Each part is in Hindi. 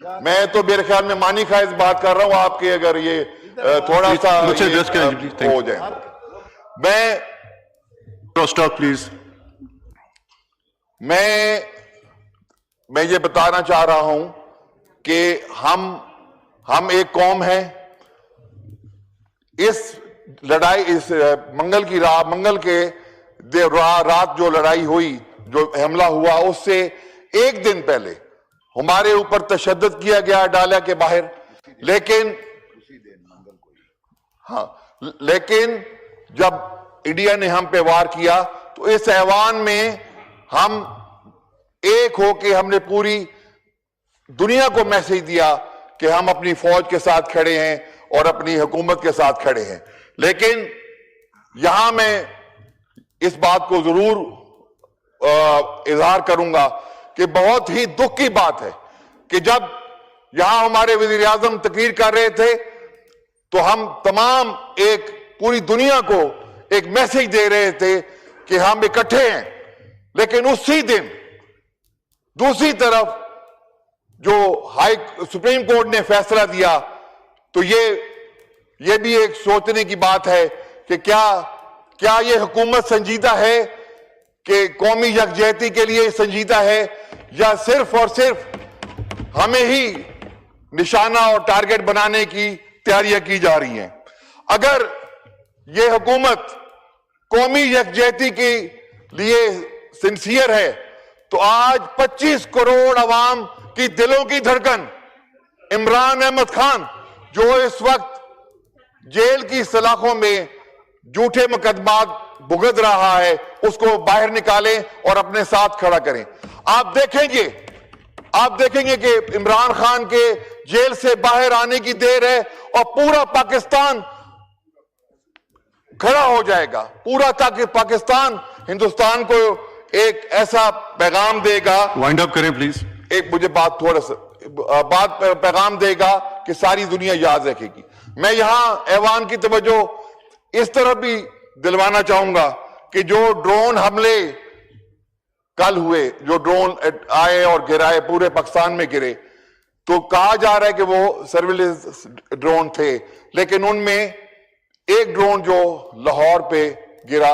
मैं तो मेरे ख्याल में मानी खाइज बात कर रहा हूं आपके, अगर ये थोड़ा सा हो जाए। Stop please. मैं ये बताना चाह रहा हूं कि हम एक कौम है। इस लड़ाई, इस मंगल के रात जो लड़ाई हुई, जो हमला हुआ, उससे एक दिन पहले हमारे ऊपर तशद्दुद किया गया डाला के बाहर, लेकिन जब इंडिया ने हम पे वार किया तो इस ऐवान में हम एक होके हमने पूरी दुनिया को मैसेज दिया कि हम अपनी फौज के साथ खड़े हैं और अपनी हुकूमत के साथ खड़े हैं। लेकिन यहां मैं इस बात को जरूर इजहार करूंगा कि बहुत ही दुख की बात है कि जब यहां हमारे वजीर आजम तकरीर कर रहे थे तो हम तमाम एक पूरी दुनिया को एक मैसेज दे रहे थे कि हम इकट्ठे हैं, लेकिन उसी दिन दूसरी तरफ जो सुप्रीम कोर्ट ने फैसला दिया तो ये भी एक सोचने की बात है कि क्या ये हुकूमत संजीदा है, कि कौमी यकजहती के लिए संजीदा है, या सिर्फ और सिर्फ हमें ही निशाना और टारगेट बनाने की तैयारियां की जा रही हैं। अगर ये हुकूमत कौमी यकजहती के लिए सिंसियर है तो आज 25 करोड़ अवाम की दिलों की धड़कन इमरान अहमद खान, जो इस वक्त जेल की सलाखों में झूठे मुकदमात भुगत रहा है, उसको बाहर निकालें और अपने साथ खड़ा करें। आप देखेंगे कि इमरान खान के जेल से बाहर आने की देर है और पूरा पाकिस्तान खड़ा हो जाएगा। पूरा पाकिस्तान हिंदुस्तान को एक ऐसा पैगाम देगा, वाइंड अप करें प्लीज, एक मुझे बात पैगाम देगा कि सारी दुनिया याद रखेगी। मैं यहां ऐवान की तवज्जो इस तरफ भी दिलवाना चाहूंगा कि जो ड्रोन हमले कल हुए, जो ड्रोन आए और गिराए, पूरे पाकिस्तान में गिरे, तो कहा जा रहा है कि वो सर्विलेंस ड्रोन थे, लेकिन उनमें एक ड्रोन जो लाहौर पे गिरा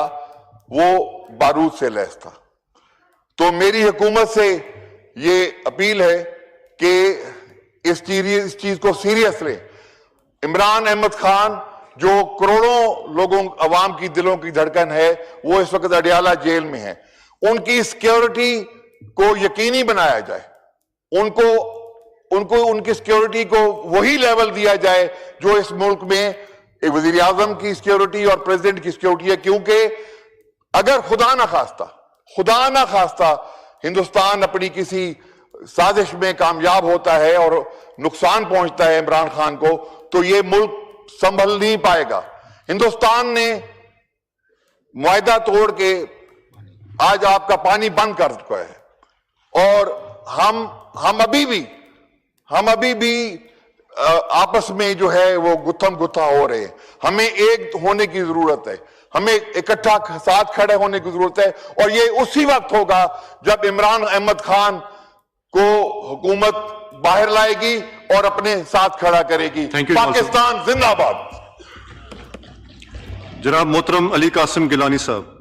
वो बारूद से लैस था। तो मेरी हुकूमत से ये अपील है कि इस चीज को सीरियस लें। इमरान अहमद खान जो करोड़ों लोगों अवाम की दिलों की धड़कन है, वो इस वक्त अडियाला जेल में है। उनकी सिक्योरिटी को यकीनी बनाया जाए, उनकी सिक्योरिटी को वही लेवल दिया जाए जो इस मुल्क में एक वजीर आजम की सिक्योरिटी और प्रेसिडेंट की सिक्योरिटी है। क्योंकि अगर खुदा ना खास्ता हिंदुस्तान अपनी किसी साजिश में कामयाब होता है और नुकसान पहुंचता है इमरान खान को, तो ये मुल्क संभल नहीं पाएगा। हिंदुस्तान ने मुआहदा तोड़ के आज आपका पानी बंद कर चुका है और हम अभी भी आपस में जो है वो गुत्थम गुत्था हो रहे हैं। हमें एक होने की जरूरत है, हमें इकट्ठा साथ खड़े होने की जरूरत है, और ये उसी वक्त होगा जब इमरान अहमद खान को हुकूमत बाहर लाएगी और अपने साथ खड़ा करेगी। पाकिस्तान जिंदाबाद। जनाब मोहतरम अली कासिम गिलानी साहब।